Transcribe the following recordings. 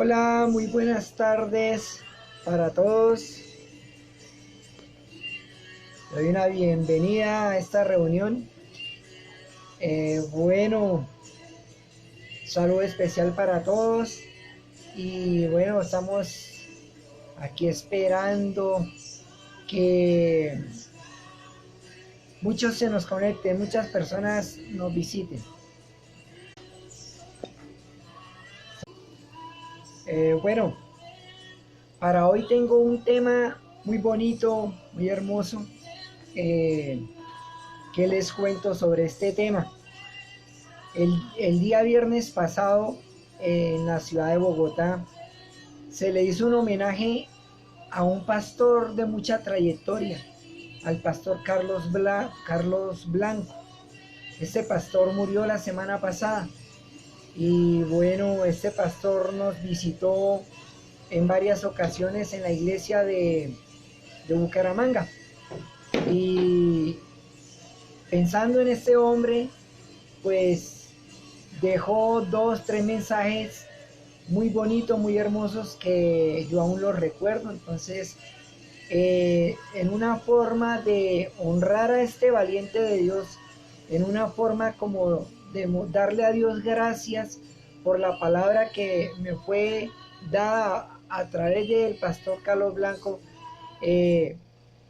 Hola, muy buenas tardes para todos. Le doy una bienvenida a esta reunión. Bueno, saludo especial para todos. Y bueno, estamos aquí esperando que muchos se nos conecten, muchas personas nos visiten. Bueno, para hoy tengo un tema muy bonito, muy hermoso. ¿Qué les cuento sobre este tema? El día viernes pasado, en la ciudad de Bogotá, se le hizo un homenaje a un pastor de mucha trayectoria, al pastor Carlos Blanco. Este pastor murió la semana pasada y bueno, este pastor nos visitó en varias ocasiones en la iglesia de Bucaramanga. Y pensando en este hombre, pues dejó 2, 3 mensajes muy bonitos, muy hermosos, que yo aún los recuerdo. Entonces, en una forma de honrar a este valiente de Dios, en una forma como de darle a Dios gracias por la palabra que me fue dada a través del pastor Carlos Blanco,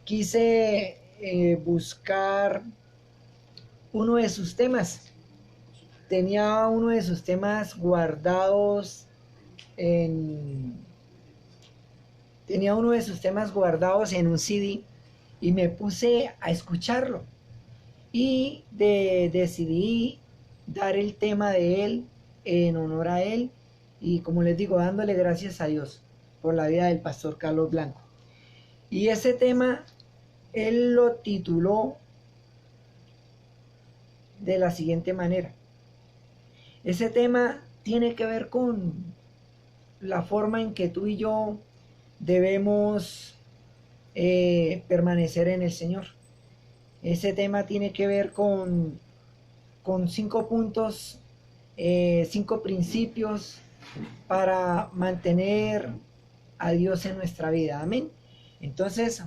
quise buscar uno de sus temas. Tenía uno de sus temas guardados en tenía uno de sus temas guardados en un CD y me puse a escucharlo y decidí dar el tema de él en honor a él, y como les digo, dándole gracias a Dios por la vida del pastor Carlos Blanco. Y ese tema él lo tituló de la siguiente manera. Ese tema tiene que ver con la forma en que tú y yo debemos permanecer en el Señor. Ese tema tiene que ver con 5 puntos, 5 principios para mantener a Dios en nuestra vida. Amén. Entonces,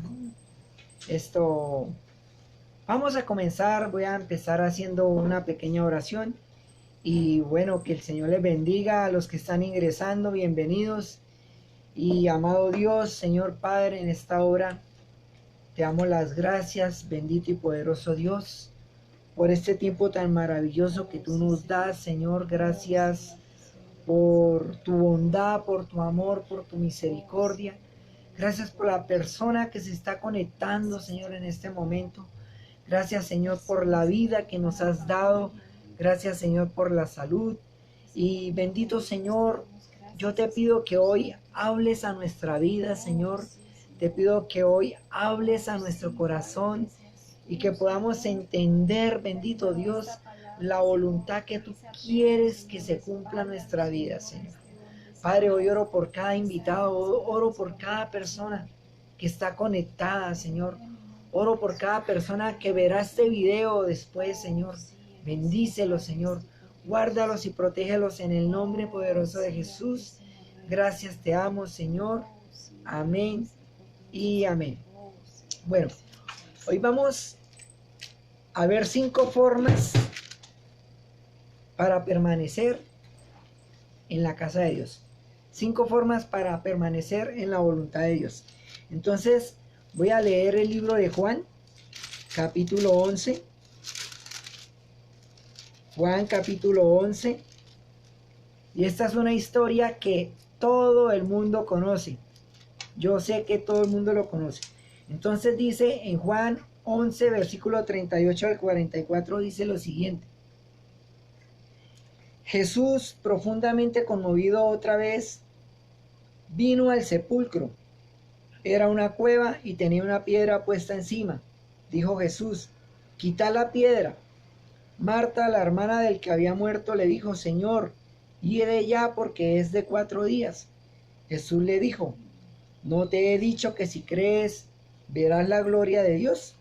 vamos a comenzar. Voy a empezar haciendo una pequeña oración. Y bueno, que el Señor les bendiga a los que están ingresando. Bienvenidos. Y amado Dios, Señor Padre, en esta hora te damos las gracias, bendito y poderoso Dios, por este tiempo tan maravilloso que tú nos das, Señor. Gracias por tu bondad, por tu amor, por tu misericordia. Gracias por la persona que se está conectando, Señor, en este momento. Gracias, Señor, por la vida que nos has dado. Gracias, Señor, por la salud. Y bendito Señor, yo te pido que hoy hables a nuestra vida, Señor. Te pido que hoy hables a nuestro corazón y que podamos entender, bendito Dios, la voluntad que tú quieres que se cumpla en nuestra vida, Señor. Padre, hoy oro por cada invitado, oro por cada persona que está conectada, Señor. Oro por cada persona que verá este video después, Señor. Bendícelos, Señor. Guárdalos y protégelos en el nombre poderoso de Jesús. Gracias, te amo, Señor. Amén y amén. Bueno, hoy vamos a ver 5 formas para permanecer en la casa de Dios. 5 formas para permanecer en la voluntad de Dios. Entonces, voy a leer el libro de Juan, capítulo 11. Juan, capítulo 11. Y esta es una historia que todo el mundo conoce. Yo sé que todo el mundo lo conoce. Entonces dice en Juan 11, versículo 38 al 44, dice lo siguiente. Jesús, profundamente conmovido otra vez, vino al sepulcro. Era una cueva y tenía una piedra puesta encima. Dijo Jesús, quita la piedra. Marta, la hermana del que había muerto, le dijo, Señor, hiede ya porque es de 4 días. Jesús le dijo, ¿no te he dicho que si crees verás la gloria de Dios?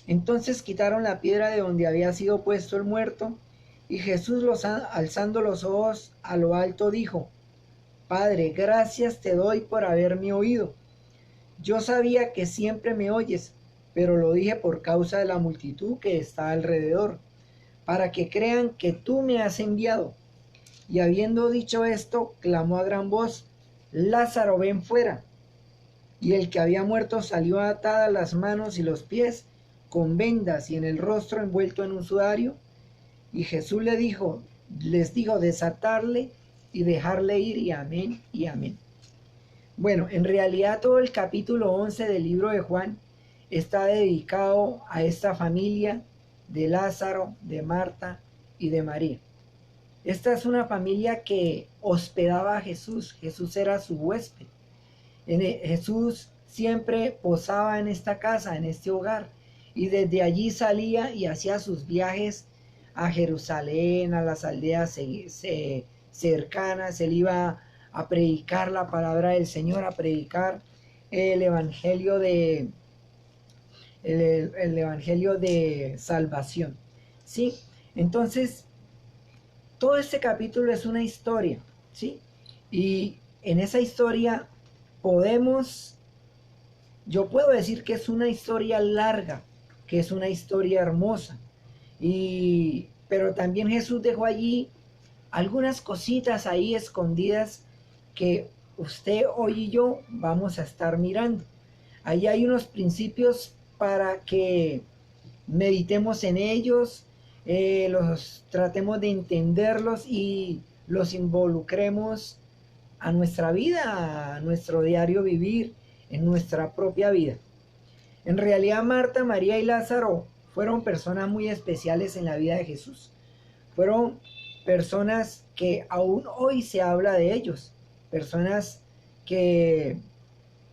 Entonces quitaron la piedra de donde había sido puesto el muerto, y Jesús, alzando los ojos a lo alto, dijo, Padre, gracias te doy por haberme oído. Yo sabía que siempre me oyes, pero lo dije por causa de la multitud que está alrededor, para que crean que tú me has enviado. Y habiendo dicho esto, clamó a gran voz, Lázaro, ven fuera. Y el que había muerto salió atadas las manos y los pies, con vendas y en el rostro envuelto en un sudario. Y Jesús les dijo, desatarle y dejarle ir, y amén, y amén. Bueno, en realidad todo el capítulo 11 del libro de Juan está dedicado a esta familia de Lázaro, de Marta y de María. Esta es una familia que hospedaba a Jesús. Jesús era su huésped. Jesús siempre posaba en esta casa, en este hogar, y desde allí salía y hacía sus viajes a Jerusalén, a las aldeas cercanas. Él iba a predicar la palabra del Señor, a predicar el evangelio el evangelio de salvación. ¿Sí? Entonces, todo este capítulo es una historia, ¿sí? Y en esa historia yo puedo decir que es una historia larga, que es una historia hermosa. Pero también Jesús dejó allí algunas cositas ahí escondidas que usted, hoy y yo vamos a estar mirando. Ahí hay unos principios para que meditemos en ellos, los tratemos de entenderlos y los involucremos a nuestra vida, a nuestro diario vivir, en nuestra propia vida. En realidad Marta, María y Lázaro fueron personas muy especiales en la vida de Jesús. Fueron personas que aún hoy se habla de ellos, personas que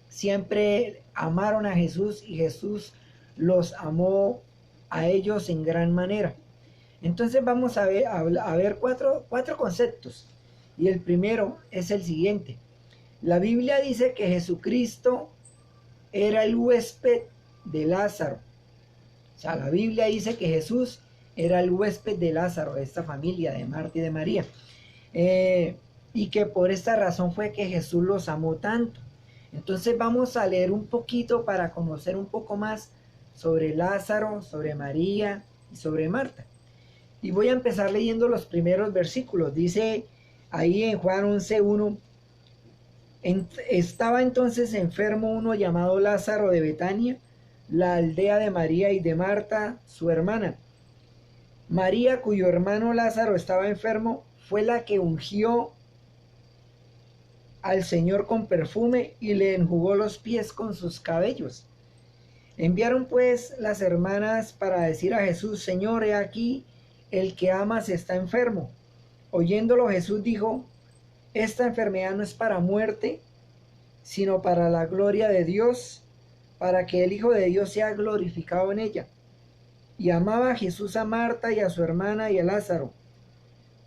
siempre amaron a Jesús y Jesús los amó a ellos en gran manera. Entonces vamos a ver cuatro conceptos. Y el primero es el siguiente. La Biblia dice que Jesucristo era el huésped de Lázaro. O sea, la Biblia dice que Jesús era el huésped de Lázaro, de esta familia de Marta y de María. Y que por esta razón fue que Jesús los amó tanto. Entonces vamos a leer un poquito para conocer un poco más sobre Lázaro, sobre María y sobre Marta. Y voy a empezar leyendo los primeros versículos. Dice ahí en Juan 11:1, estaba entonces enfermo uno llamado Lázaro de Betania, la aldea de María y de Marta, su hermana. María, cuyo hermano Lázaro estaba enfermo, fue la que ungió al Señor con perfume y le enjugó los pies con sus cabellos. Enviaron pues las hermanas para decir a Jesús, Señor, he aquí, el que amas está enfermo. Oyéndolo Jesús dijo, esta enfermedad no es para muerte, sino para la gloria de Dios, para que el Hijo de Dios sea glorificado en ella. Y amaba Jesús a Marta y a su hermana y a Lázaro.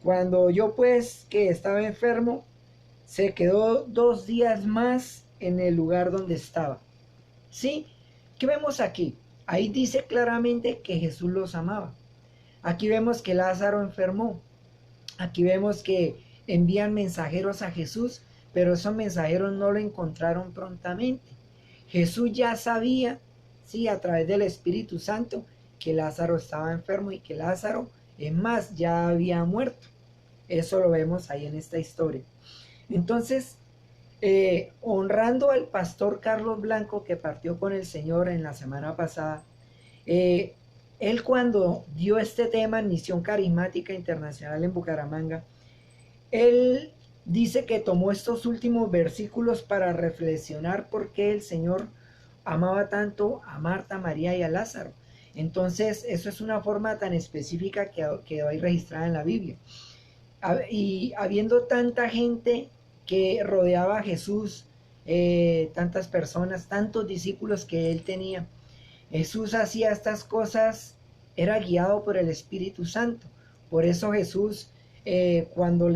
Cuando oyó pues que estaba enfermo, se quedó 2 días más en el lugar donde estaba. ¿Sí? ¿Qué vemos aquí? Ahí dice claramente que Jesús los amaba. Aquí vemos que Lázaro enfermó. Aquí vemos que envían mensajeros a Jesús, pero esos mensajeros no lo encontraron prontamente. Jesús ya sabía, sí, a través del Espíritu Santo, que Lázaro estaba enfermo y que Lázaro, es más, ya había muerto. Eso lo vemos ahí en esta historia. Entonces, honrando al pastor Carlos Blanco, que partió con el Señor en la semana pasada, él cuando dio este tema en Misión Carismática Internacional en Bucaramanga, él dice que tomó estos últimos versículos para reflexionar por qué el Señor amaba tanto a Marta, María y a Lázaro. Entonces, eso es una forma tan específica que quedó ahí registrada en la Biblia. Y habiendo tanta gente que rodeaba a Jesús, tantas personas, tantos discípulos que él tenía, Jesús hacía estas cosas, era guiado por el Espíritu Santo. Por eso Jesús, cuando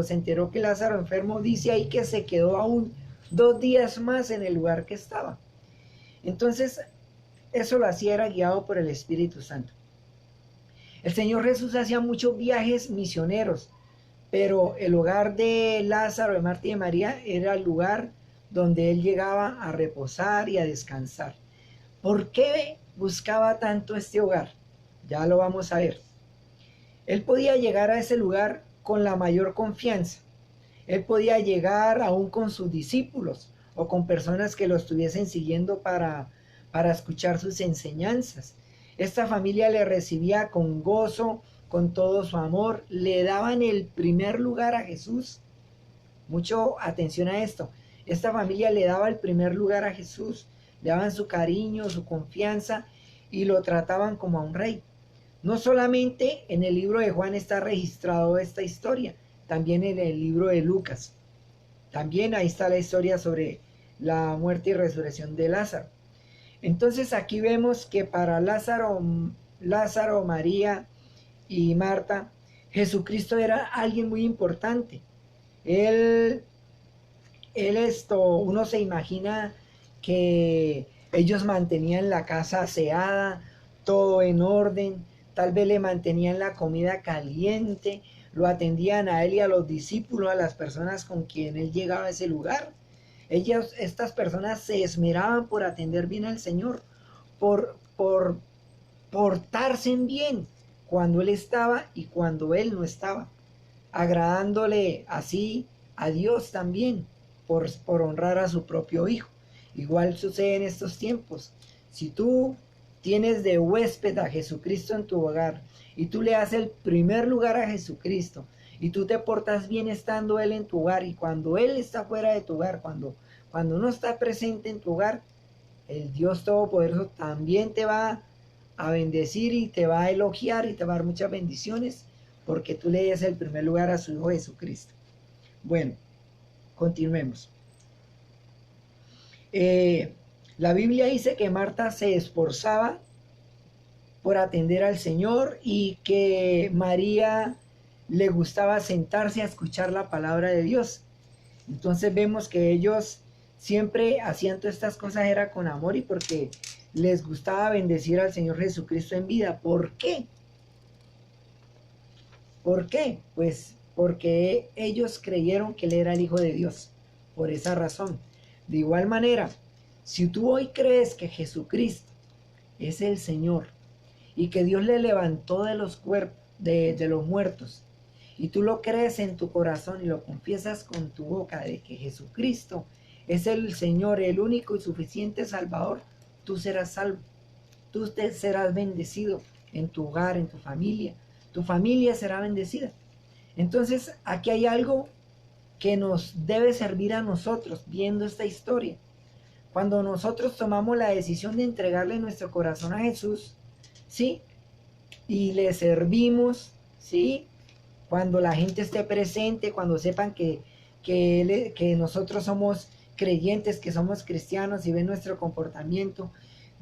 se enteró que Lázaro enfermo, dice ahí que se quedó aún 2 días más en el lugar que estaba. Entonces, eso lo hacía, era guiado por el Espíritu Santo. El Señor Jesús hacía muchos viajes misioneros, pero el hogar de Lázaro, de Marta y de María era el lugar donde él llegaba a reposar y a descansar. ¿Por qué buscaba tanto este hogar? Ya lo vamos a ver. Él podía llegar a ese lugar con la mayor confianza. Él podía llegar aún con sus discípulos o con personas que lo estuviesen siguiendo para escuchar sus enseñanzas. Esta familia le recibía con gozo, con todo su amor, le daban el primer lugar a Jesús. Mucho atención a esto. Esta familia le daba el primer lugar a Jesús, le daban su cariño, su confianza y lo trataban como a un rey. No solamente en el libro de Juan está registrado esta historia, también en el libro de Lucas. También ahí está la historia sobre la muerte y resurrección de Lázaro. Entonces aquí vemos que para Lázaro, María y Marta, Jesucristo era alguien muy importante. Él uno se imagina que ellos mantenían la casa aseada, todo en orden, tal vez le mantenían la comida caliente, lo atendían a él y a los discípulos, a las personas con quien él llegaba a ese lugar. Estas personas se esmeraban por atender bien al Señor, por portarse bien cuando él estaba y cuando él no estaba, agradándole así a Dios también, por honrar a su propio Hijo. Igual sucede en estos tiempos. Si tú tienes de huésped a Jesucristo en tu hogar y tú le das el primer lugar a Jesucristo y tú te portas bien estando Él en tu hogar, y cuando Él está fuera de tu hogar, cuando no está presente en tu hogar, el Dios Todopoderoso también te va a bendecir y te va a elogiar y te va a dar muchas bendiciones porque tú le das el primer lugar a su Hijo Jesucristo. Bueno, continuemos. La Biblia dice que Marta se esforzaba por atender al Señor y que María le gustaba sentarse a escuchar la palabra de Dios. Entonces vemos que ellos siempre hacían todas estas cosas era con amor y porque les gustaba bendecir al Señor Jesucristo en vida. ¿Por qué? ¿Por qué? Pues porque ellos creyeron que Él era el Hijo de Dios. Por esa razón. De igual manera, si tú hoy crees que Jesucristo es el Señor y que Dios le levantó de los cuerpos, de los muertos, y tú lo crees en tu corazón y lo confiesas con tu boca de que Jesucristo es el Señor, el único y suficiente Salvador, tú serás salvo. Tú serás bendecido en tu hogar, en tu familia. Tu familia será bendecida. Entonces, aquí hay algo que nos debe servir a nosotros viendo esta historia. Cuando nosotros tomamos la decisión de entregarle nuestro corazón a Jesús, ¿sí? Y le servimos, ¿sí? Cuando la gente esté presente, cuando sepan que nosotros somos creyentes, que somos cristianos y ven nuestro comportamiento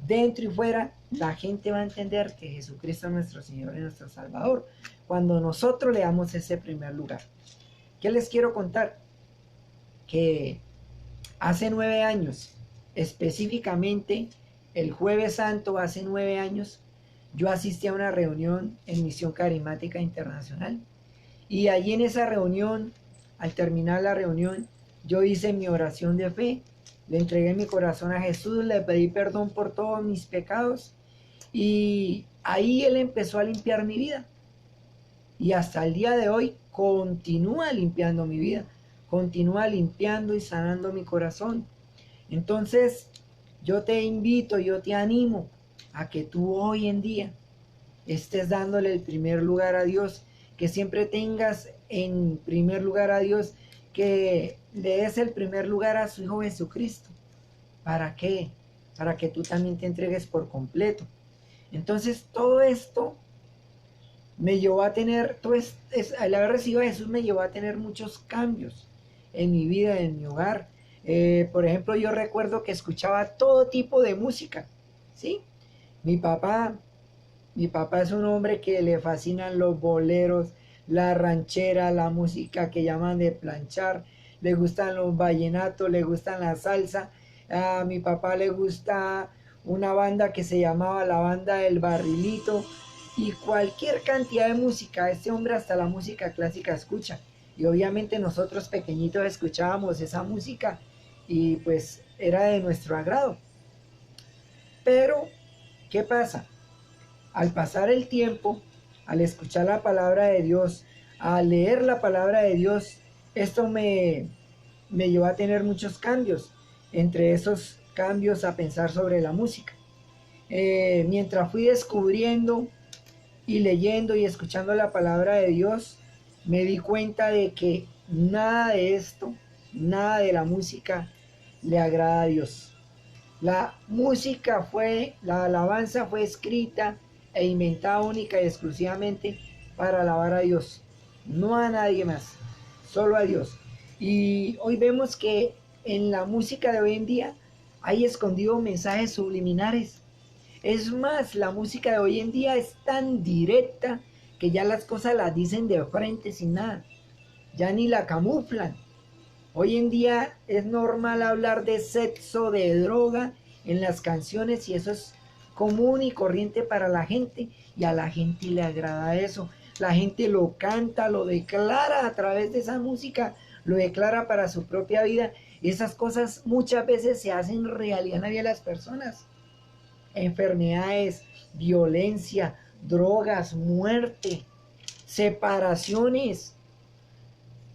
dentro y fuera, la gente va a entender que Jesucristo es nuestro Señor y nuestro Salvador, cuando nosotros le damos ese primer lugar. ¿Qué les quiero contar? Que hace 9 años, específicamente el Jueves Santo, hace 9 años, yo asistí a una reunión en Misión Carismática Internacional. Y allí en esa reunión, al terminar la reunión, yo hice mi oración de fe, le entregué mi corazón a Jesús, le pedí perdón por todos mis pecados y ahí Él empezó a limpiar mi vida. Y hasta el día de hoy continúa limpiando mi vida, continúa limpiando y sanando mi corazón. Entonces, yo te invito, yo te animo a que tú hoy en día estés dándole el primer lugar a Dios, que siempre tengas en primer lugar a Dios, que le des el primer lugar a su Hijo Jesucristo. ¿Para qué? Para que tú también te entregues por completo. Entonces todo esto me llevó a tener, al haber recibido a Jesús me llevó a tener muchos cambios en mi vida, en mi hogar. Por ejemplo, yo recuerdo que escuchaba todo tipo de música, ¿sí? Mi papá es un hombre que le fascinan los boleros, la ranchera, la música que llaman de planchar, le gustan los vallenatos, le gustan la salsa. A mi papá le gusta una banda que se llamaba la Banda del Barrilito y cualquier cantidad de música. Este hombre hasta la música clásica escucha. y obviamente nosotros pequeñitos escuchábamos esa música y pues era de nuestro agrado. Pero, ¿qué pasa? Al pasar el tiempo, al escuchar la palabra de Dios, al leer la palabra de Dios, esto me llevó a tener muchos cambios. Entre esos cambios a pensar sobre la música. Mientras fui descubriendo y leyendo y escuchando la palabra de Dios, me di cuenta de que nada de esto, nada de la música le agrada a Dios. La alabanza fue escrita e inventada única y exclusivamente para alabar a Dios, no a nadie más, solo a Dios. Y hoy vemos que en la música de hoy en día hay escondidos mensajes subliminares. Es más, la música de hoy en día es tan directa que ya las cosas las dicen de frente sin nada, ya ni la camuflan. Hoy en día es normal hablar de sexo, de droga en las canciones y eso es común y corriente para la gente y a la gente le agrada eso. La gente lo canta, lo declara a través de esa música, lo declara para su propia vida. Esas cosas muchas veces se hacen realidad en la vida de las personas. Enfermedades, violencia, drogas, muerte, separaciones,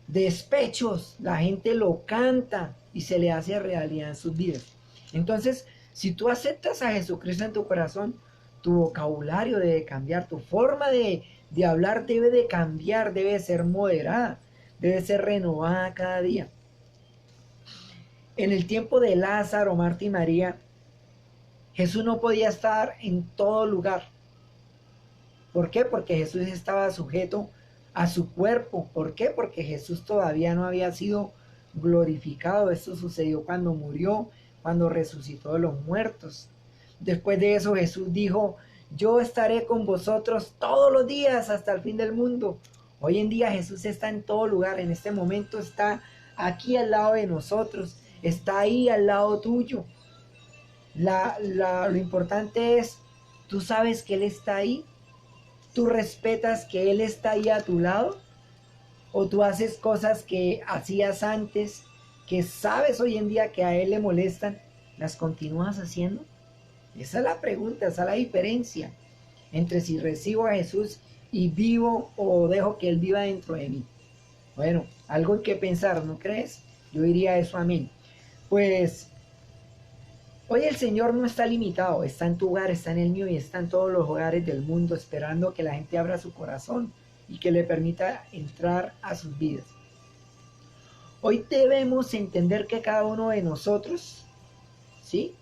despechos, la gente lo canta y se le hace realidad en sus vidas. Entonces, si tú aceptas a Jesucristo en tu corazón, tu vocabulario debe cambiar, tu forma de hablar debe de cambiar, debe ser moderada, debe ser renovada cada día. En el tiempo de Lázaro, Marta y María, Jesús no podía estar en todo lugar. ¿Por qué? Porque Jesús estaba sujeto a su cuerpo. ¿Por qué? Porque Jesús todavía no había sido glorificado. Esto sucedió cuando murió, cuando resucitó de los muertos. Después de eso Jesús dijo: yo estaré con vosotros todos los días hasta el fin del mundo. Hoy en día Jesús está en todo lugar. En este momento está aquí al lado de nosotros. Está ahí al lado tuyo. Lo importante es, ¿tú sabes que Él está ahí? ¿Tú respetas que Él está ahí a tu lado? ¿O tú haces cosas que hacías antes, que sabes hoy en día que a Él le molestan, las continúas haciendo? Esa es la pregunta, esa es la diferencia entre si recibo a Jesús y vivo o dejo que Él viva dentro de mí. Bueno, algo en que pensar, ¿no crees? Yo diría eso, amén. Pues hoy el Señor no está limitado, está en tu hogar, está en el mío y está en todos los hogares del mundo, esperando que la gente abra su corazón y que le permita entrar a sus vidas. Hoy debemos entender que cada uno de nosotros, ¿sí?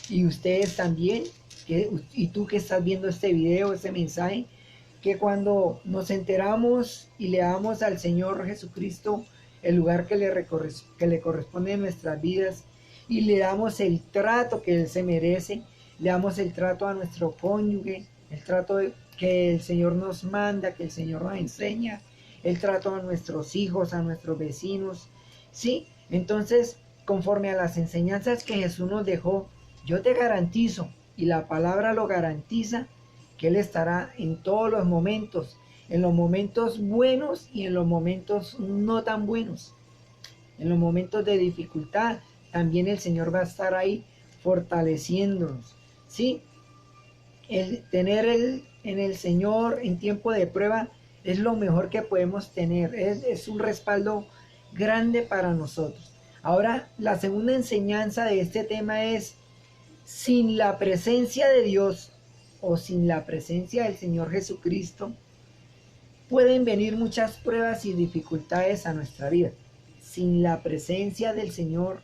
Y ustedes también, y tú que estás viendo este video, este mensaje, que cuando nos enteramos y le damos al Señor Jesucristo el lugar que le corresponde en nuestras vidas, y le damos el trato que Él se merece, le damos el trato a nuestro cónyuge, el trato que el Señor nos manda, que el Señor nos enseña, el trato a nuestros hijos, a nuestros vecinos, ¿sí? Entonces, conforme a las enseñanzas que Jesús nos dejó, yo te garantizo, y la palabra lo garantiza, que Él estará en todos los momentos, en los momentos buenos y en los momentos no tan buenos, en los momentos de dificultad. También el Señor va a estar ahí fortaleciéndonos, ¿sí? El tener en el Señor en tiempo de prueba es lo mejor que podemos tener. Es un respaldo grande para nosotros. Ahora, la segunda enseñanza de este tema es: sin la presencia de Dios o sin la presencia del Señor Jesucristo, pueden venir muchas pruebas y dificultades a nuestra vida. Sin la presencia del Señor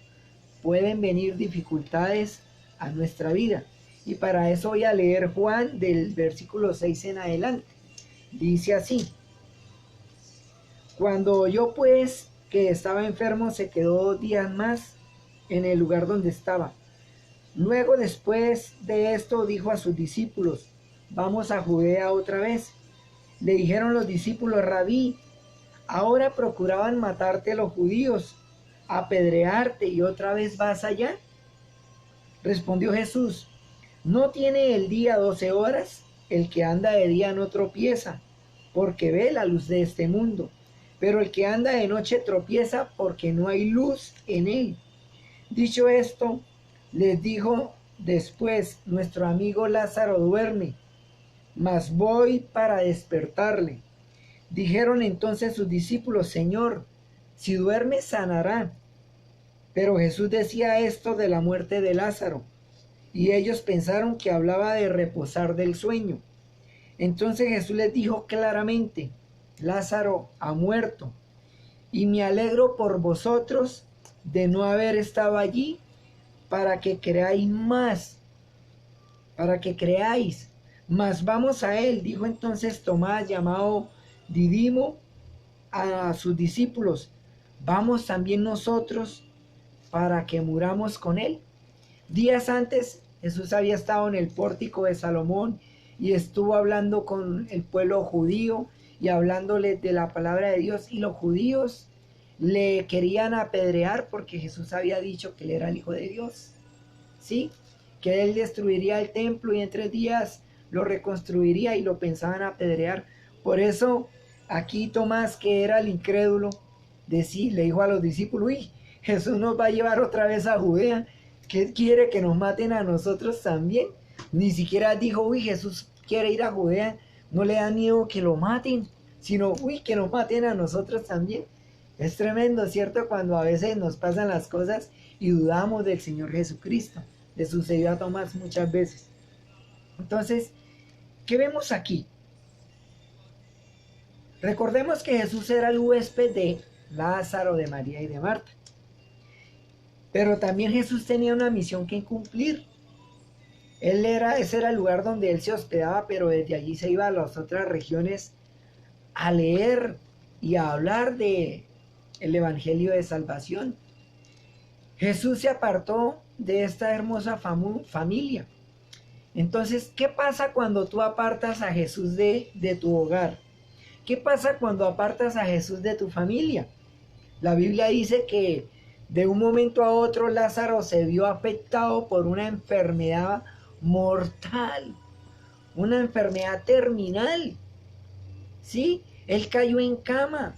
pueden venir dificultades a nuestra vida. Y para eso voy a leer Juan del versículo 6 en adelante. Dice así: cuando oyó pues que estaba enfermo, se quedó 2 días más en el lugar donde estaba. Luego, después de esto, dijo a sus discípulos: vamos a Judea otra vez. Le dijeron los discípulos: Rabí, ahora procuraban matarte los judíos, apedrearte, y otra vez vas allá. Respondió Jesús: ¿no tiene el día 12 horas? El que anda de día no tropieza, porque ve la luz de este mundo. pero el que anda de noche tropieza porque no hay luz en él. Dicho esto, les dijo después: nuestro amigo Lázaro duerme, mas voy para despertarle. Dijeron entonces sus discípulos: Señor, si duerme sanará. Pero Jesús decía esto de la muerte de Lázaro, y ellos pensaron que hablaba de reposar del sueño. Entonces Jesús les dijo claramente: Lázaro ha muerto, y me alegro por vosotros de no haber estado allí, para que creáis más, para que creáis. Mas vamos a él. Dijo entonces Tomás, llamado Didimo, a sus discípulos: vamos también nosotros para que muramos con él. Días antes Jesús había estado en el pórtico de Salomón y estuvo hablando con el pueblo judío y hablándole de la palabra de Dios, y los judíos le querían apedrear porque Jesús había dicho que él era el Hijo de Dios, ¿sí? Que él destruiría el templo y en 3 días lo reconstruiría, y lo pensaban apedrear. Por eso aquí Tomás, que era el incrédulo, le dijo a los discípulos: uy, Jesús nos va a llevar otra vez a Judea. ¿Qué quiere, que nos maten a nosotros también? Ni siquiera dijo: uy, Jesús quiere ir a Judea, no le da miedo que lo maten, sino: uy, que nos maten a nosotros también. Es tremendo, ¿cierto? Cuando a veces nos pasan las cosas y dudamos del Señor Jesucristo. Le sucedió a Tomás muchas veces. Entonces, ¿qué vemos aquí? Recordemos que Jesús era el huésped de Lázaro, de María y de Marta. Pero también Jesús tenía una misión que cumplir. Ese era el lugar donde él se hospedaba, pero desde allí se iba a las otras regiones a leer y a hablar de el evangelio de salvación. Jesús se apartó de esta hermosa familia. Entonces, ¿qué pasa cuando tú apartas a Jesús de tu hogar? ¿Qué pasa cuando apartas a Jesús de tu familia? La Biblia dice que de un momento a otro Lázaro se vio afectado por una enfermedad mortal, una enfermedad terminal. ¿Sí? Él cayó en cama,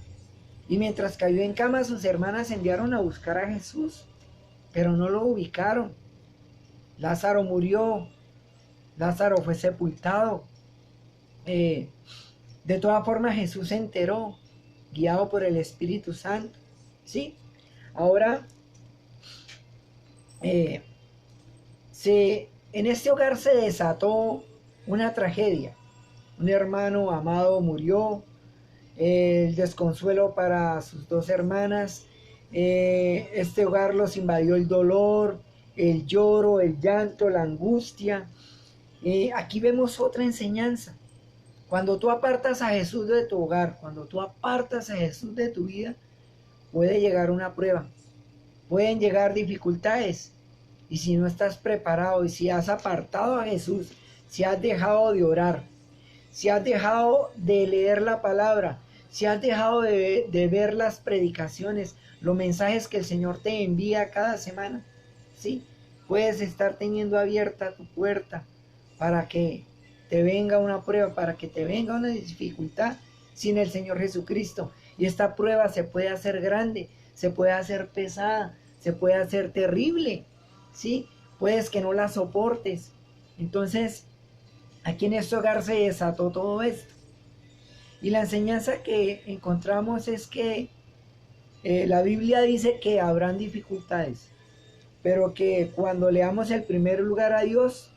y mientras cayó en cama sus hermanas enviaron a buscar a Jesús, pero no lo ubicaron. Lázaro murió, Lázaro fue sepultado. De todas formas Jesús se enteró, guiado por el Espíritu Santo. ¿Sí? Ahora, en este hogar se desató una tragedia. Un hermano amado murió, el desconsuelo para sus 2 hermanas. Este hogar los invadió el dolor, el lloro, el llanto, la angustia. Aquí vemos otra enseñanza. Cuando tú apartas a Jesús de tu hogar, cuando tú apartas a Jesús de tu vida, puede llegar una prueba, pueden llegar dificultades. Y si no estás preparado, y si has apartado a Jesús, si has dejado de orar, si has dejado de leer la palabra, si has dejado de ver las predicaciones, los mensajes que el Señor te envía cada semana, ¿sí? Puedes estar teniendo abierta tu puerta para que te venga una prueba, para que te venga una dificultad sin el Señor Jesucristo. Y esta prueba se puede hacer grande, se puede hacer pesada, se puede hacer terrible, ¿sí? Puedes que no la soportes. Entonces, aquí en este hogar se desató todo esto. Y la enseñanza que encontramos es que la Biblia dice que habrán dificultades, pero que cuando le damos el primer lugar a Dios,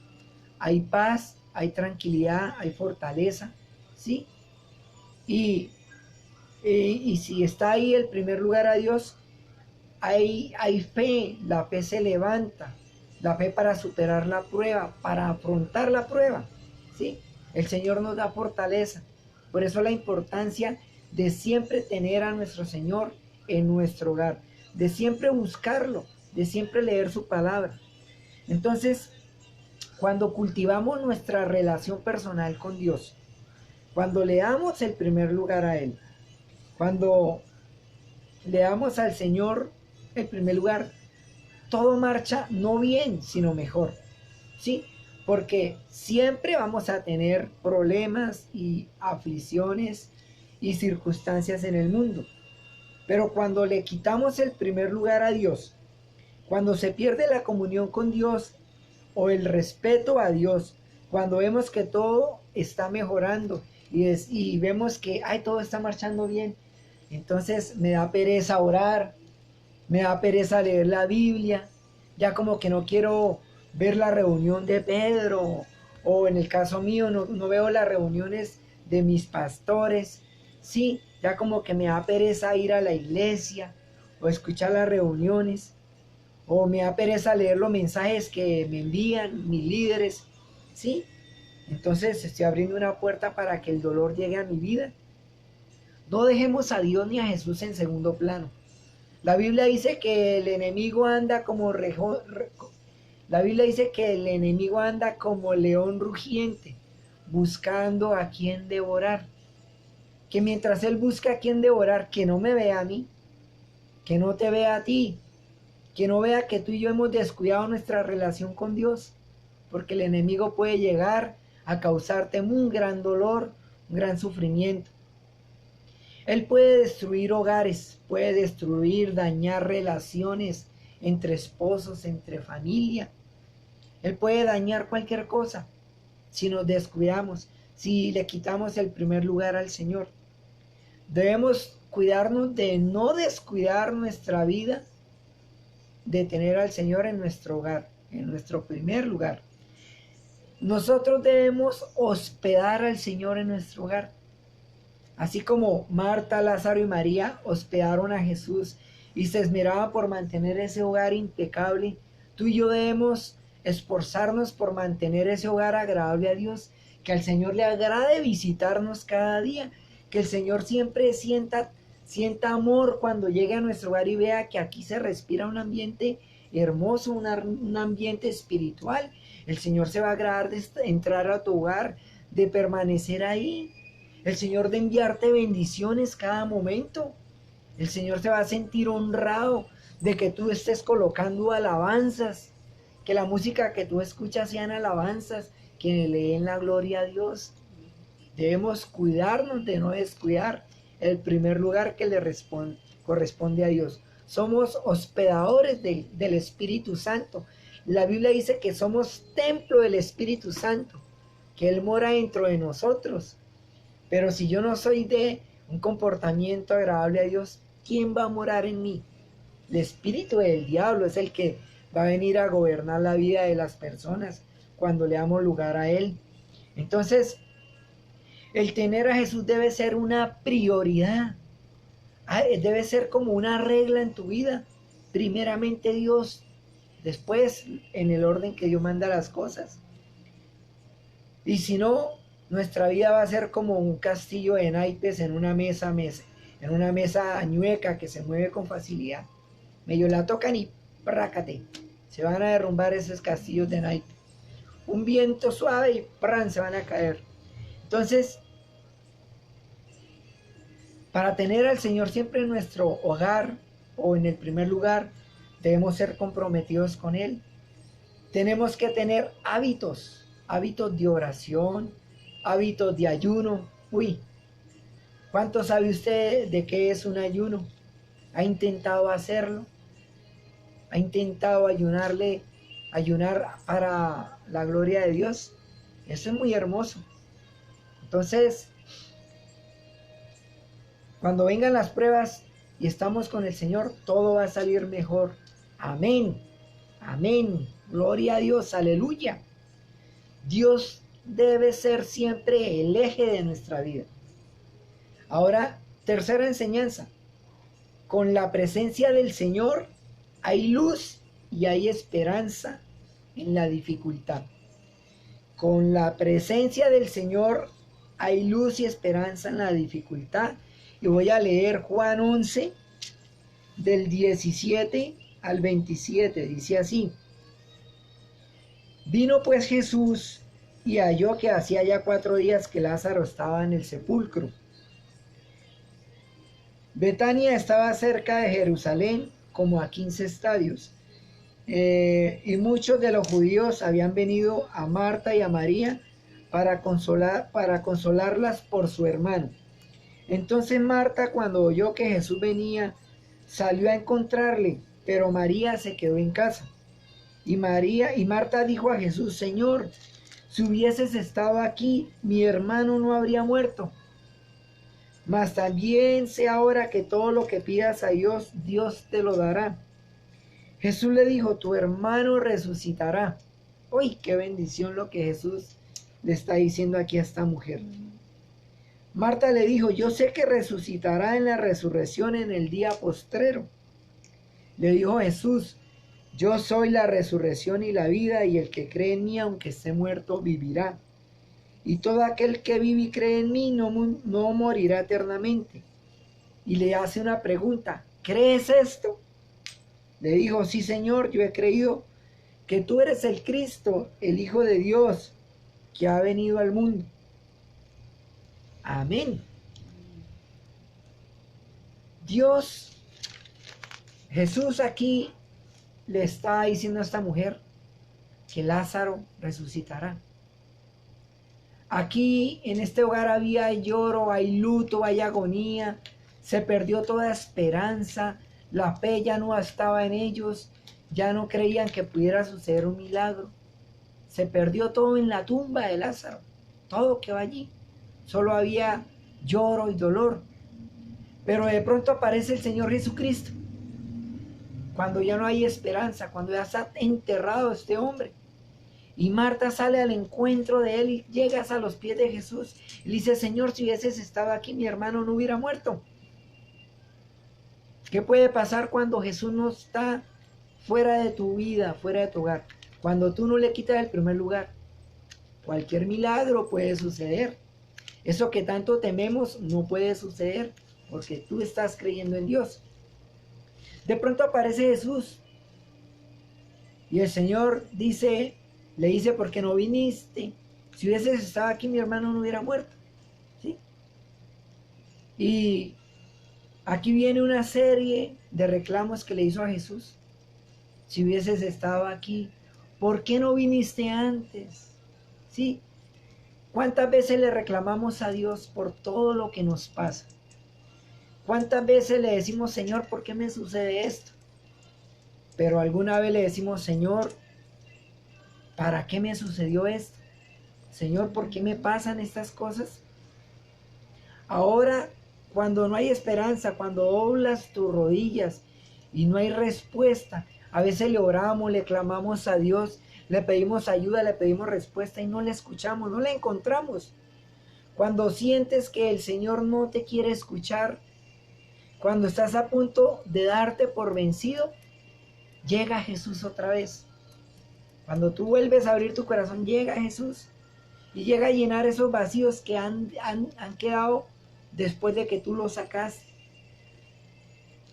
hay paz, hay tranquilidad, hay fortaleza, ¿sí? Y si está ahí el primer lugar a Dios, hay fe, la fe se levanta, la fe para superar la prueba, para afrontar la prueba, ¿sí? El Señor nos da fortaleza. Por eso la importancia de siempre tener a nuestro Señor en nuestro hogar, de siempre buscarlo, de siempre leer su palabra. Entonces, cuando cultivamos nuestra relación personal con Dios, cuando le damos el primer lugar a Él, cuando le damos al Señor el primer lugar, todo marcha no bien, sino mejor, ¿sí? Porque siempre vamos a tener problemas y aflicciones y circunstancias en el mundo. Pero cuando le quitamos el primer lugar a Dios, cuando se pierde la comunión con Dios o el respeto a Dios, cuando vemos que todo está mejorando y vemos que todo está marchando bien, entonces me da pereza orar, me da pereza leer la Biblia, ya como que no quiero ver la reunión de Pedro, o en el caso mío no veo las reuniones de mis pastores, sí, ya como que me da pereza ir a la iglesia o escuchar las reuniones, o me da pereza leer los mensajes que me envían mis líderes, sí. Entonces estoy abriendo una puerta para que el dolor llegue a mi vida. No dejemos a Dios ni a Jesús en segundo plano. La Biblia dice que el enemigo anda como la Biblia dice que el enemigo anda como león rugiente, buscando a quien devorar. Que mientras él busca a quien devorar, que no me vea a mí, que no te vea a ti, que no vea que tú y yo hemos descuidado nuestra relación con Dios, porque el enemigo puede llegar a causarte un gran dolor, un gran sufrimiento. Él puede destruir hogares, puede destruir, dañar relaciones entre esposos, entre familia. Él puede dañar cualquier cosa si nos descuidamos, si le quitamos el primer lugar al Señor. Debemos cuidarnos de no descuidar nuestra vida, de tener al Señor en nuestro hogar, en nuestro primer lugar. Nosotros debemos hospedar al Señor en nuestro hogar. Así como Marta, Lázaro y María hospedaron a Jesús y se esmeraban por mantener ese hogar impecable, tú y yo debemos esforzarnos por mantener ese hogar agradable a Dios, que al Señor le agrade visitarnos cada día, que el Señor siempre sienta amor cuando llegue a nuestro hogar y vea que aquí se respira un ambiente hermoso, un ambiente espiritual. El Señor se va a agradar de entrar a tu hogar, de permanecer ahí. El Señor de enviarte bendiciones cada momento. El Señor se va a sentir honrado de que tú estés colocando alabanzas, que la música que tú escuchas sean alabanzas, que le den la gloria a Dios. Debemos cuidarnos de no descuidar el primer lugar que le corresponde a Dios. Somos hospedadores del Espíritu Santo. La Biblia dice que somos templo del Espíritu Santo, que Él mora dentro de nosotros. Pero si yo no soy de un comportamiento agradable a Dios, ¿quién va a morar en mí? El espíritu del diablo es el que va a venir a gobernar la vida de las personas cuando le damos lugar a Él. Entonces, el tener a Jesús debe ser una prioridad. Debe ser como una regla en tu vida. Primeramente Dios, después en el orden que Dios manda las cosas. Y si no, nuestra vida va a ser como un castillo de naipes en una mesa añueca que se mueve con facilidad. Medio la tocan y prácate. Se van a derrumbar esos castillos de naipes. Un viento suave y ¡pran! Se van a caer. Entonces, para tener al Señor siempre en nuestro hogar o en el primer lugar, debemos ser comprometidos con Él. Tenemos que tener hábitos de oración, hábitos de ayuno. ¿Cuánto sabe usted de qué es un ayuno? ¿Ha intentado hacerlo? ¿Ha intentado ayunar para la gloria de Dios? Eso es muy hermoso. Entonces, cuando vengan las pruebas y estamos con el Señor, todo va a salir mejor. Amén. Amén. Gloria a Dios. Aleluya. Dios debe ser siempre el eje de nuestra vida. Ahora, tercera enseñanza. Con la presencia del Señor hay luz y hay esperanza en la dificultad. Con la presencia del Señor hay luz y esperanza en la dificultad. Y voy a leer Juan 11, del 17 al 27. Dice así: Vino pues Jesús y halló que hacía ya 4 días que Lázaro estaba en el sepulcro. Betania estaba cerca de Jerusalén, como a 15 estadios. Y muchos de los judíos habían venido a Marta y a María para consolarlas por su hermano. Entonces Marta, cuando oyó que Jesús venía, salió a encontrarle, pero María se quedó en casa. Y Marta dijo a Jesús: Señor, si hubieses estado aquí, mi hermano no habría muerto. Mas también sé ahora que todo lo que pidas a Dios, Dios te lo dará. Jesús le dijo: tu hermano resucitará. Uy, qué bendición lo que Jesús le está diciendo aquí a esta mujer. Marta le dijo: yo sé que resucitará en la resurrección en el día postrero. Le dijo Jesús: yo soy la resurrección y la vida, y el que cree en mí, aunque esté muerto, vivirá. Y todo aquel que vive y cree en mí no morirá eternamente. Y le hace una pregunta: ¿crees esto? Le dijo: sí, Señor, yo he creído que tú eres el Cristo, el Hijo de Dios, que ha venido al mundo. Amén. Jesús aquí le está diciendo a esta mujer que Lázaro resucitará. Aquí en este hogar había lloro, hay luto, hay agonía, se perdió toda esperanza, la fe ya no estaba en ellos, ya no creían que pudiera suceder un milagro. Se perdió todo en la tumba de Lázaro, todo quedó allí, solo había lloro y dolor. Pero de pronto aparece el Señor Jesucristo, cuando ya no hay esperanza, cuando ya está enterrado este hombre. Y Marta sale al encuentro de él y llega a los pies de Jesús y le dice: Señor, si hubieses estado aquí, mi hermano no hubiera muerto. ¿Qué puede pasar cuando Jesús no está fuera de tu vida, fuera de tu hogar? Cuando tú no le quitas el primer lugar, cualquier milagro puede suceder. Eso que tanto tememos no puede suceder porque tú estás creyendo en Dios. De pronto aparece Jesús y el Señor le dice: ¿por qué no viniste? Si hubieses estado aquí, mi hermano no hubiera muerto. ¿Sí? Y aquí viene una serie de reclamos que le hizo a Jesús. Si hubieses estado aquí, ¿por qué no viniste antes? ¿Sí? ¿Cuántas veces le reclamamos a Dios por todo lo que nos pasa? ¿Cuántas veces le decimos: Señor, ¿por qué me sucede esto? Pero alguna vez le decimos: Señor, ¿para qué me sucedió esto? Señor, ¿por qué me pasan estas cosas? Ahora, cuando no hay esperanza, cuando doblas tus rodillas y no hay respuesta, a veces le oramos, le clamamos a Dios, le pedimos ayuda, le pedimos respuesta y no la escuchamos, no la encontramos. Cuando sientes que el Señor no te quiere escuchar, cuando estás a punto de darte por vencido, llega Jesús otra vez. Cuando tú vuelves a abrir tu corazón, llega Jesús y llega a llenar esos vacíos que han quedado después de que tú los sacaste.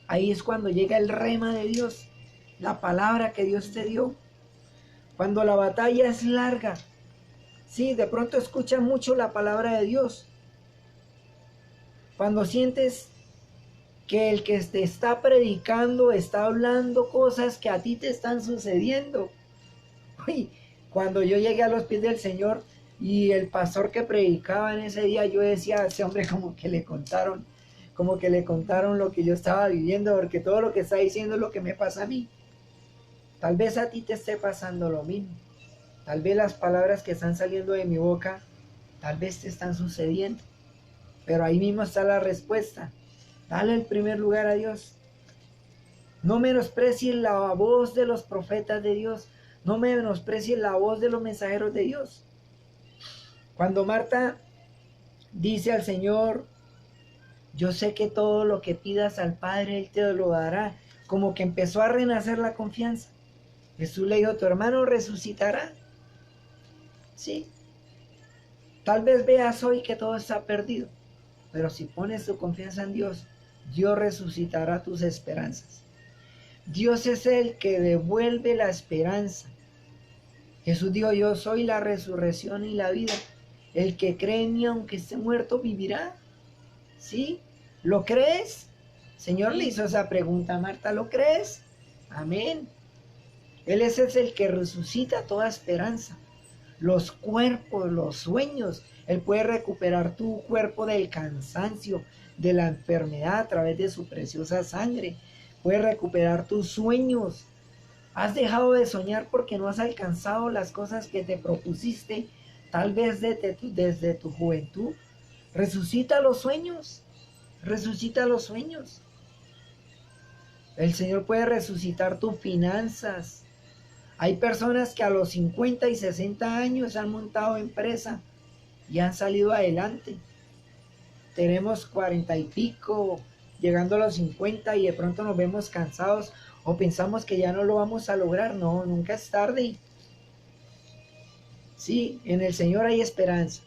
Ahí es cuando llega el rema de Dios, la palabra que Dios te dio. Cuando la batalla es larga, sí, de pronto escuchas mucho la palabra de Dios. Cuando sientes que el que te está predicando está hablando cosas que a ti te están sucediendo. Uy, cuando yo llegué a los pies del Señor y el pastor que predicaba en ese día, yo decía: a ese hombre como que le contaron lo que yo estaba viviendo, porque todo lo que está diciendo es lo que me pasa a mí. Tal vez a ti te esté pasando lo mismo. Tal vez las palabras que están saliendo de mi boca, tal vez te están sucediendo. Pero ahí mismo está la respuesta. Dale el primer lugar a Dios. No menosprecies la voz de los profetas de Dios. No menosprecies la voz de los mensajeros de Dios. Cuando Marta dice al Señor: yo sé que todo lo que pidas al Padre, Él te lo dará. Como que empezó a renacer la confianza. Jesús le dijo: tu hermano resucitará. Sí. Tal vez veas hoy que todo está perdido. Pero si pones tu confianza en Dios, Dios resucitará tus esperanzas. Dios es el que devuelve la esperanza. Jesús dijo: yo soy la resurrección y la vida. El que cree en mí, aunque esté muerto, vivirá. ¿Sí? ¿Lo crees? El Señor le hizo esa pregunta a Marta: ¿lo crees? Amén. Él es el que resucita toda esperanza. Los cuerpos, los sueños. Él puede recuperar tu cuerpo del cansancio, de la enfermedad a través de su preciosa sangre. Puede recuperar tus sueños. Has dejado de soñar porque no has alcanzado las cosas que te propusiste, tal vez desde tu juventud. Resucita los sueños. Resucita los sueños. El Señor puede resucitar tus finanzas. Hay personas que a los 50 y 60 años han montado empresa y han salido adelante. Tenemos 40 y pico, llegando a los 50 y de pronto nos vemos cansados o pensamos que ya no lo vamos a lograr. No, nunca es tarde. Sí, en el Señor hay esperanza.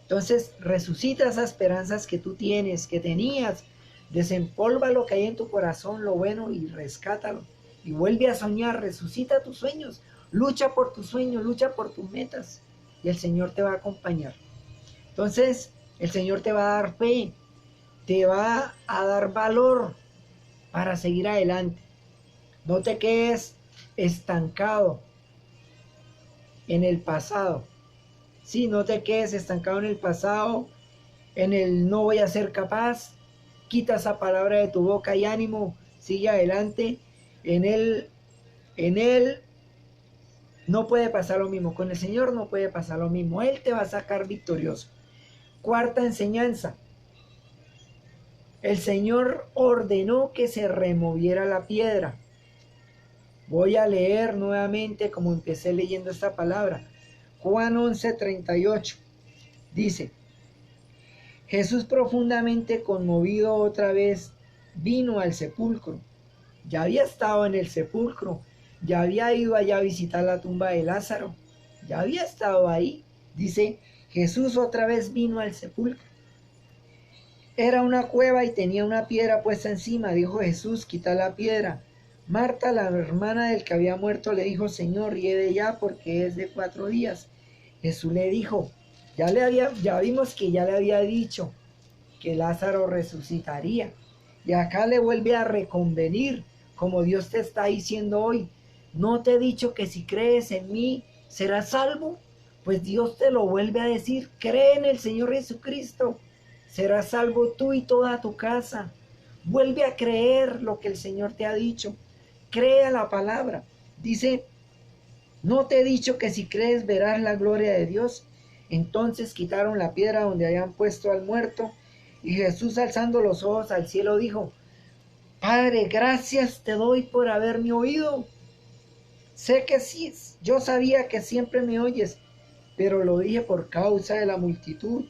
Entonces resucita esas esperanzas que tú tienes, que tenías. Desempolva lo que hay en tu corazón, lo bueno, y rescátalo. Y vuelve a soñar, resucita tus sueños. Lucha por tus sueños, lucha por tus metas. Y el Señor te va a acompañar. Entonces, el Señor te va a dar fe, te va a dar valor para seguir adelante. No te quedes estancado en el pasado. Sí, no te quedes estancado en el pasado, en el no voy a ser capaz. Quita esa palabra de tu boca y ánimo, sigue adelante. En Él no puede pasar lo mismo. Con el Señor no puede pasar lo mismo. Él te va a sacar victorioso. Cuarta enseñanza. El Señor ordenó que se removiera la piedra. Voy a leer nuevamente como empecé leyendo esta palabra. Juan 11:38 dice: Jesús, profundamente conmovido, otra vez vino al sepulcro. Ya había estado en el sepulcro, ya había ido allá a visitar la tumba de Lázaro, ya había estado ahí. Dice, Jesús otra vez vino al sepulcro. Era una cueva y tenía una piedra puesta encima. Dijo Jesús, quita la piedra. Marta, la hermana del que había muerto, le dijo, Señor, hiede ya, porque es de 4 días. Jesús le dijo, ya vimos que ya le había dicho que Lázaro resucitaría. Y acá le vuelve a reconvenir, como Dios te está diciendo hoy. ¿No te he dicho que si crees en mí serás salvo? Pues Dios te lo vuelve a decir, cree en el Señor Jesucristo, serás salvo tú y toda tu casa. Vuelve a creer lo que el Señor te ha dicho. Crea la palabra. Dice, ¿no te he dicho que si crees verás la gloria de Dios? Entonces quitaron la piedra donde habían puesto al muerto, y Jesús, alzando los ojos al cielo, dijo, Padre, gracias te doy por haberme oído. Sé que sí, yo sabía que siempre me oyes, pero lo dije por causa de la multitud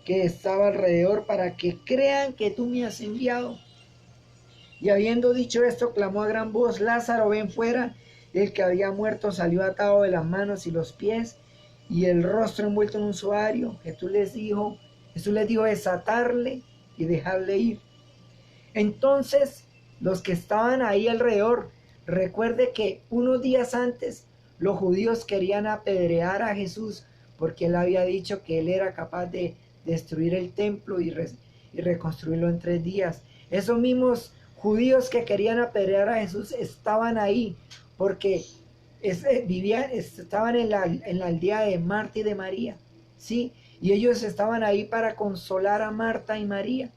que estaba alrededor, para que crean que tú me has enviado. Y habiendo dicho esto, clamó a gran voz, Lázaro, ven fuera. El que había muerto salió atado de las manos y los pies, y el rostro envuelto en un sudario. Jesús les dijo desatarle y dejarle ir. Entonces los que estaban ahí alrededor, recuerde que unos días antes los judíos querían apedrear a Jesús porque él había dicho que él era capaz de destruir el templo y reconstruirlo en 3 días. Esos mismos judíos que querían apedrear a Jesús estaban ahí porque estaban en la aldea de Marta y de María, ¿sí? Y ellos estaban ahí para consolar a Marta y María.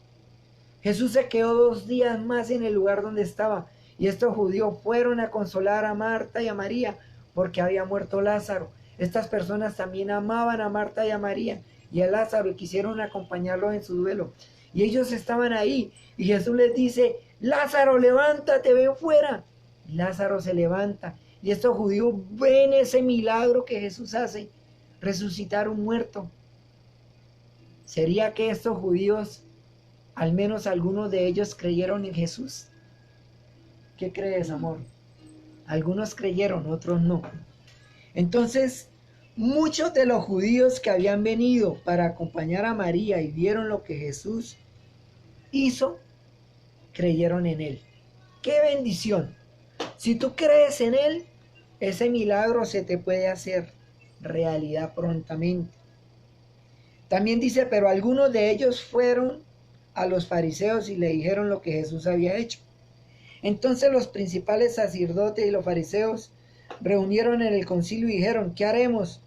Jesús se quedó 2 días más en el lugar donde estaba, y estos judíos fueron a consolar a Marta y a María porque había muerto Lázaro. Estas personas también amaban a Marta y a María y a Lázaro y quisieron acompañarlos en su duelo. Y ellos estaban ahí y Jesús les dice, Lázaro, levántate, ven fuera. Y Lázaro se levanta y estos judíos ven ese milagro que Jesús hace, resucitar un muerto. ¿Sería que estos judíos, al menos algunos de ellos, creyeron en Jesús? ¿Qué crees, amor? Algunos creyeron, otros no. Entonces, muchos de los judíos que habían venido para acompañar a María y vieron lo que Jesús hizo, creyeron en él. ¡Qué bendición! Si tú crees en él, ese milagro se te puede hacer realidad prontamente. También dice, pero algunos de ellos fueron a los fariseos y le dijeron lo que Jesús había hecho. Entonces los principales sacerdotes y los fariseos reunieron en el concilio y dijeron, ¿qué haremos?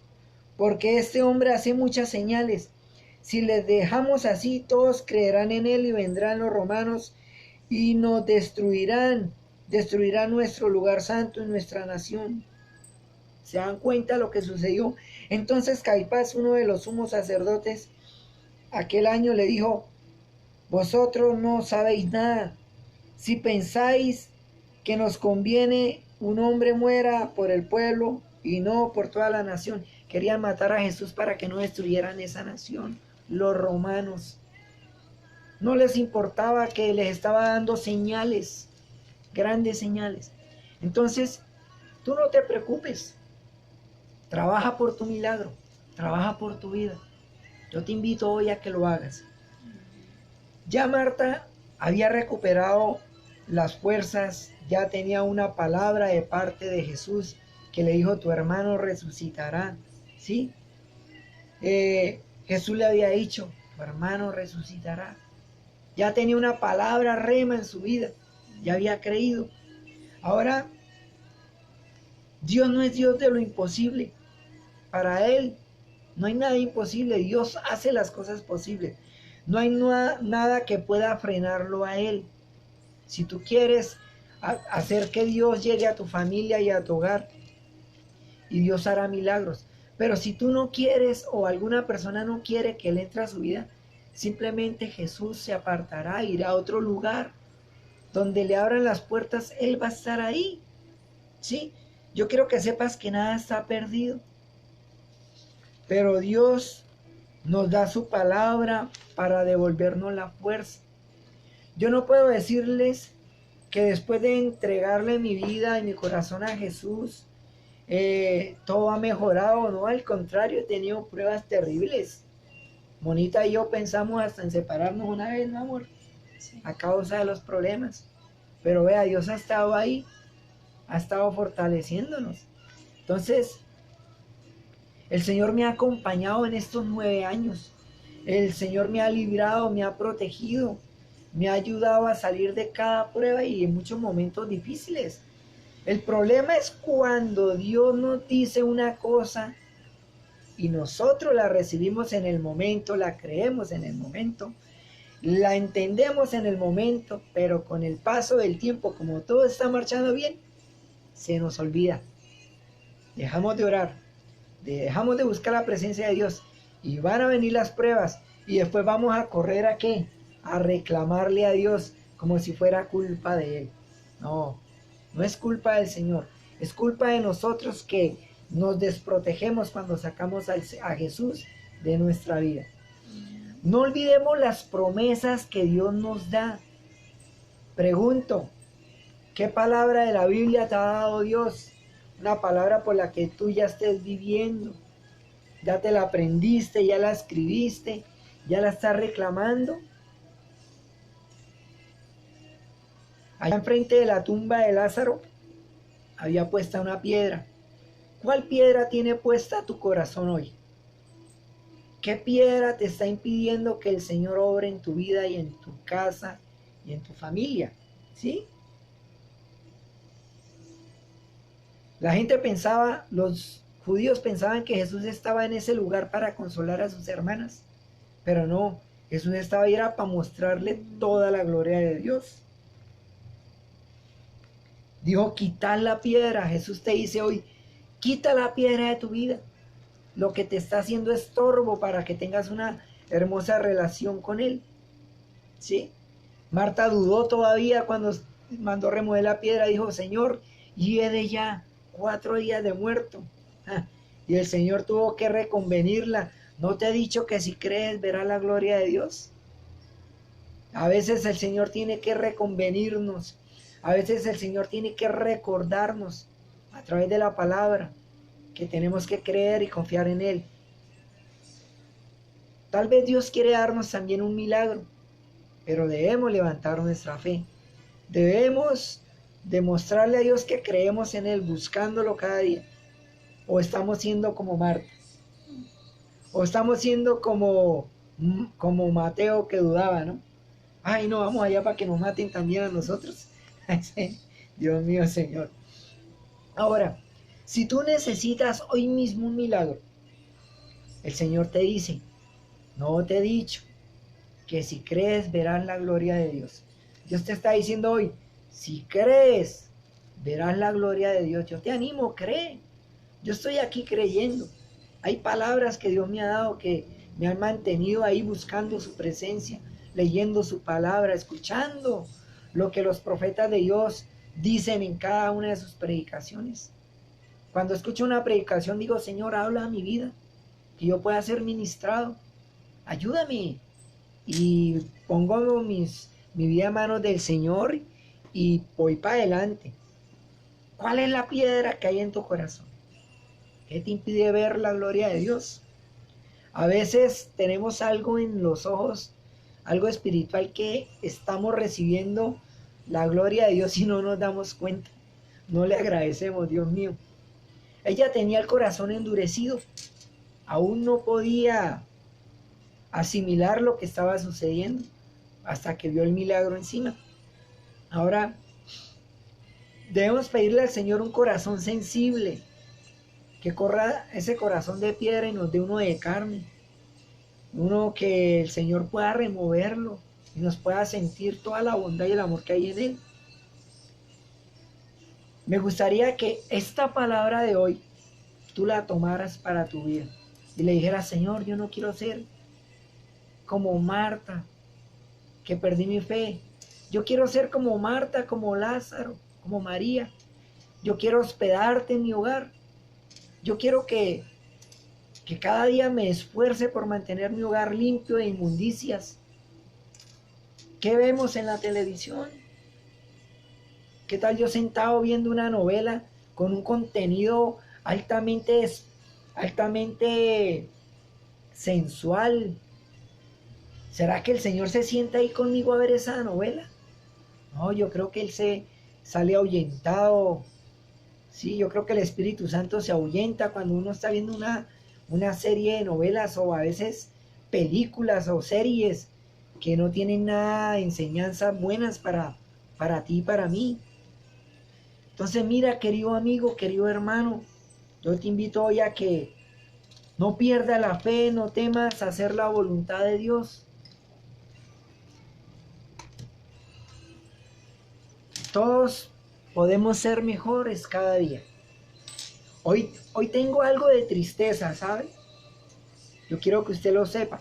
Porque este hombre hace muchas señales. Si les dejamos así, todos creerán en él y vendrán los romanos y nos destruirán. Destruirán nuestro lugar santo y nuestra nación. ¿Se dan cuenta lo que sucedió? Entonces Caifás, uno de los sumos sacerdotes, aquel año le dijo: vosotros no sabéis nada. Si pensáis que nos conviene un hombre muera por el pueblo y no por toda la nación. Querían matar a Jesús para que no destruyeran esa nación. Los romanos. No les importaba que les estaba dando señales, grandes señales. Entonces, tú no te preocupes. Trabaja por tu milagro. Trabaja por tu vida. Yo te invito hoy a que lo hagas. Ya Marta había recuperado las fuerzas, ya tenía una palabra de parte de Jesús que le dijo: tu hermano resucitará, ¿sí? Jesús le había dicho: tu hermano resucitará. Ya tenía una palabra rema en su vida, ya había creído. Ahora, Dios no es Dios de lo imposible. Para Él no hay nada imposible. Dios hace las cosas posibles. No hay nada que pueda frenarlo a Él. Si tú quieres hacer que Dios llegue a tu familia y a tu hogar, y Dios hará milagros. Pero si tú no quieres, o alguna persona no quiere que Él entre a su vida, simplemente Jesús se apartará, irá a otro lugar donde le abran las puertas. Él va a estar ahí, ¿sí? Yo quiero que sepas que nada está perdido. Pero Dios nos da su palabra para devolvernos la fuerza. Yo no puedo decirles que después de entregarle mi vida y mi corazón a Jesús, todo ha mejorado. No, al contrario, he tenido pruebas terribles. Monita y yo pensamos hasta en separarnos una vez, mi amor, sí, a causa de los problemas. Pero vea, Dios ha estado ahí, ha estado fortaleciéndonos. Entonces, el Señor me ha acompañado en estos 9 años. El Señor me ha librado, me ha protegido, me ha ayudado a salir de cada prueba y en muchos momentos difíciles. El problema es cuando Dios nos dice una cosa y nosotros la recibimos en el momento, la creemos en el momento, la entendemos en el momento, pero con el paso del tiempo, como todo está marchando bien, se nos olvida. Dejamos de orar, dejamos de buscar la presencia de Dios y van a venir las pruebas y después vamos a correr ¿a qué? A reclamarle a Dios como si fuera culpa de Él. No, no es culpa del Señor, es culpa de nosotros que nos desprotegemos cuando sacamos a Jesús de nuestra vida. No olvidemos las promesas que Dios nos da. Pregunto, ¿qué palabra de la Biblia te ha dado Dios? Una palabra por la que tú ya estés viviendo. Ya te la aprendiste, ya la escribiste, ya la estás reclamando. Allá enfrente de la tumba de Lázaro había puesta una piedra. ¿Cuál piedra tiene puesta tu corazón hoy? ¿Qué piedra te está impidiendo que el Señor obre en tu vida y en tu casa y en tu familia? ¿Sí? La gente pensaba, los judíos pensaban que Jesús estaba en ese lugar para consolar a sus hermanas. Pero no, Jesús estaba ahí para mostrarle toda la gloria de Dios. Dijo: quitar la piedra. Jesús te dice hoy: quita la piedra de tu vida. Lo que te está haciendo estorbo para que tengas una hermosa relación con Él. ¿Sí? Marta dudó todavía cuando mandó remover la piedra. Dijo: Señor, hiede ya, 4 días de muerto. Y el Señor tuvo que reconvenirla. ¿No te he dicho que si crees verás la gloria de Dios? A veces el Señor tiene que reconvenirnos. A veces el Señor tiene que recordarnos a través de la palabra que tenemos que creer y confiar en Él. Tal vez Dios quiere darnos también un milagro, pero debemos levantar nuestra fe. Debemos demostrarle a Dios que creemos en Él, buscándolo cada día. O estamos siendo como Marta. O estamos siendo como Mateo, que dudaba, ¿no? Ay, no, vamos allá para que nos maten también a nosotros. Dios mío, Señor. Ahora, si tú necesitas hoy mismo un milagro, el Señor te dice: ¿No te he dicho que si crees verás la gloria de Dios? Dios te está diciendo hoy, si crees, verás la gloria de Dios. Yo te animo, cree. Yo estoy aquí creyendo. Hay palabras que Dios me ha dado que me han mantenido ahí buscando su presencia, leyendo su palabra, escuchando lo que los profetas de Dios dicen en cada una de sus predicaciones. Cuando escucho una predicación digo, Señor, habla a mi vida, que yo pueda ser ministrado. Ayúdame. Y pongo mi vida en manos del Señor y voy para adelante. ¿Cuál es la piedra que hay en tu corazón? ¿Qué te impide ver la gloria de Dios? A veces tenemos algo en los ojos, algo espiritual que estamos recibiendo la gloria de Dios y no nos damos cuenta. No le agradecemos, Dios mío. Ella tenía el corazón endurecido. Aún no podía asimilar lo que estaba sucediendo hasta que vio el milagro encima. Ahora debemos pedirle al Señor un corazón sensible, que corra ese corazón de piedra y nos dé uno de carne, uno que el Señor pueda removerlo y nos pueda sentir toda la bondad y el amor que hay en él. Me gustaría que esta palabra de hoy tú la tomaras para tu vida y le dijeras, Señor, yo no quiero ser como Marta, que perdí mi fe. Yo quiero ser como Marta, como Lázaro, como María. Yo quiero hospedarte en mi hogar. Yo quiero que cada día me esfuerce por mantener mi hogar limpio de inmundicias. ¿Qué vemos en la televisión? ¿Qué tal yo sentado viendo una novela con un contenido altamente sensual? ¿Será que el Señor se sienta ahí conmigo a ver esa novela? No, yo creo que Él se sale ahuyentado. Sí, yo creo que el Espíritu Santo se ahuyenta cuando uno está viendo una serie de novelas o a veces películas o series que no tienen nada de enseñanzas buenas para ti y para mí. Entonces mira, querido amigo, querido hermano, yo te invito hoy a que no pierdas la fe, no temas hacer la voluntad de Dios. Todos podemos ser mejores cada día. Hoy tengo algo de tristeza, ¿sabe? Yo quiero que usted lo sepa.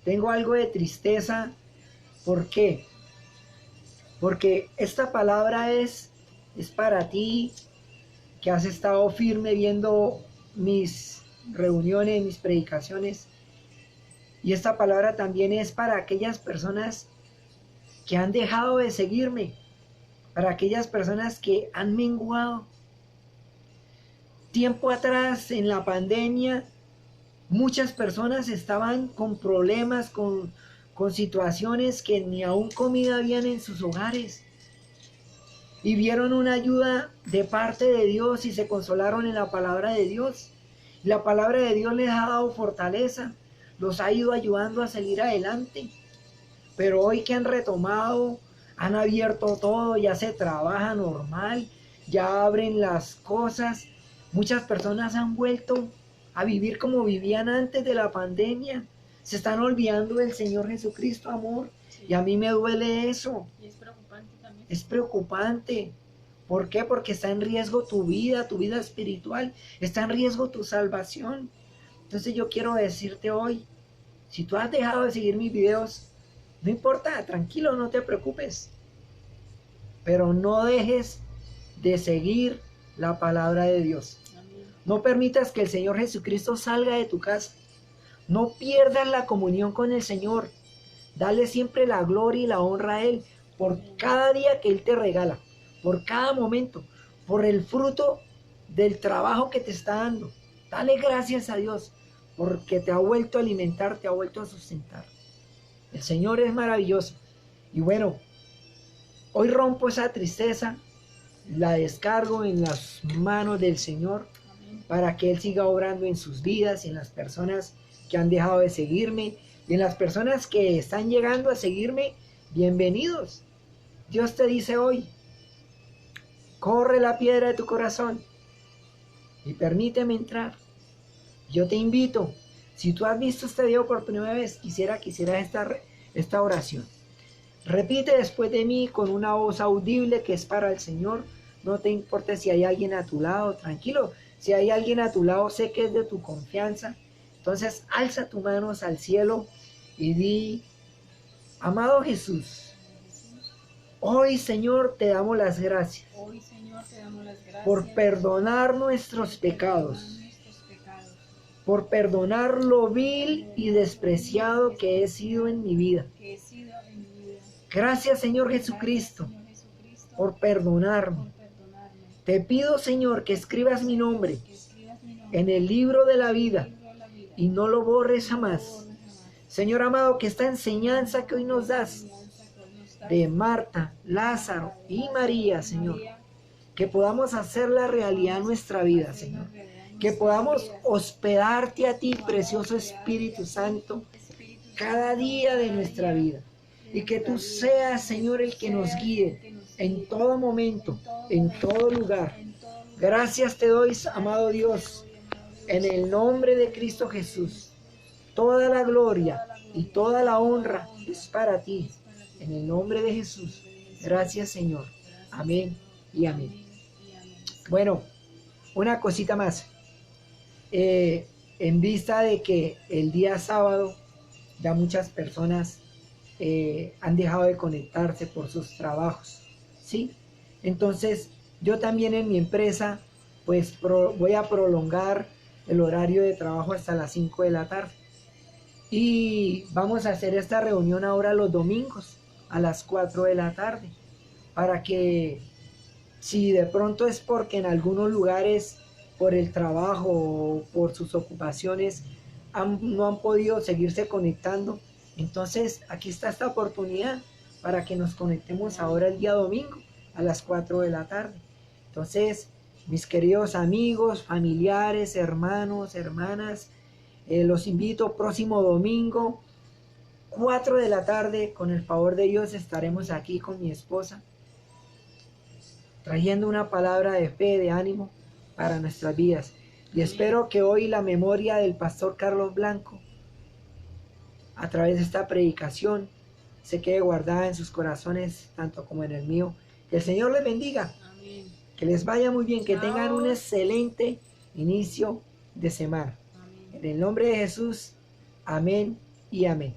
Tengo algo de tristeza. ¿Por qué? Porque esta palabra es para ti que has estado firme viendo mis reuniones, mis predicaciones. Y esta palabra también es para aquellas personas que han dejado de seguirme, para aquellas personas que han menguado. Tiempo atrás, en la pandemia, muchas personas estaban con problemas, con situaciones que ni aún comida habían en sus hogares. Y vieron una ayuda de parte de Dios y se consolaron en la palabra de Dios. Y la palabra de Dios les ha dado fortaleza, los ha ido ayudando a salir adelante. Pero hoy que han retomado, han abierto todo, ya se trabaja normal, ya abren las cosas. Muchas personas han vuelto a vivir como vivían antes de la pandemia. Se están olvidando del Señor Jesucristo, amor. Sí. Y a mí me duele eso. Y es preocupante también. Es preocupante. ¿Por qué? Porque está en riesgo tu vida espiritual. Está en riesgo tu salvación. Entonces yo quiero decirte hoy, si tú has dejado de seguir mis videos, no importa, tranquilo, no te preocupes. Pero no dejes de seguir la palabra de Dios. No permitas que el Señor Jesucristo salga de tu casa. No pierdas la comunión con el Señor. Dale siempre la gloria y la honra a Él por cada día que Él te regala, por cada momento, por el fruto del trabajo que te está dando. Dale gracias a Dios porque te ha vuelto a alimentar, te ha vuelto a sustentar. El Señor es maravilloso. Y bueno, hoy rompo esa tristeza, la descargo en las manos del Señor para que Él siga obrando en sus vidas y en las personas que han dejado de seguirme y en las personas que están llegando a seguirme. Bienvenidos. Dios te dice hoy, corre la piedra de tu corazón y permíteme entrar. Yo te invito, Si tú has visto este video por primera vez, quisiera esta oración. Repite después de mí con una voz audible que es para el Señor. No te importa si hay alguien a tu lado, tranquilo. Si hay alguien a tu lado, sé que es de tu confianza. Entonces, alza tus manos al cielo y di: amado Jesús, hoy, Señor, te damos las gracias por perdonar nuestros pecados, por perdonar lo vil y despreciado que he sido en mi vida. Gracias, Señor Jesucristo, por perdonarme. Te pido, Señor, que escribas mi nombre en el libro de la vida y no lo borres jamás. Señor amado, que esta enseñanza que hoy nos das de Marta, Lázaro y María, Señor, que podamos hacerla realidad en nuestra vida, Señor. Que podamos hospedarte a ti, precioso Espíritu Santo, cada día de nuestra vida. Y que tú seas, Señor, el que nos guíe en todo momento, en todo lugar. Gracias te doy, amado Dios, en el nombre de Cristo Jesús. Toda la gloria y toda la honra es para ti. En el nombre de Jesús. Gracias, Señor. Amén y amén. Bueno, una cosita más. En vista de que el día sábado ya muchas personas han dejado de conectarse por sus trabajos, ¿sí? Entonces, yo también en mi empresa, pues voy a prolongar el horario de trabajo hasta las 5 de la tarde. Y vamos a hacer esta reunión ahora los domingos a las 4 de la tarde, para que si de pronto es porque en algunos lugares por el trabajo o por sus ocupaciones no han podido seguirse conectando, entonces aquí está esta oportunidad para que nos conectemos ahora el día domingo a las 4 de la tarde. Entonces, mis queridos amigos, familiares, hermanos, hermanas, los invito próximo domingo 4 de la tarde, con el favor de Dios estaremos aquí con mi esposa, trayendo una palabra de fe, de ánimo para nuestras vidas. Y espero que hoy la memoria del pastor Carlos Blanco, a través de esta predicación, se quede guardada en sus corazones, tanto como en el mío. Que el Señor les bendiga. Amén. Que les vaya muy bien, que tengan un excelente inicio de semana. Amén. En el nombre de Jesús, amén y amén.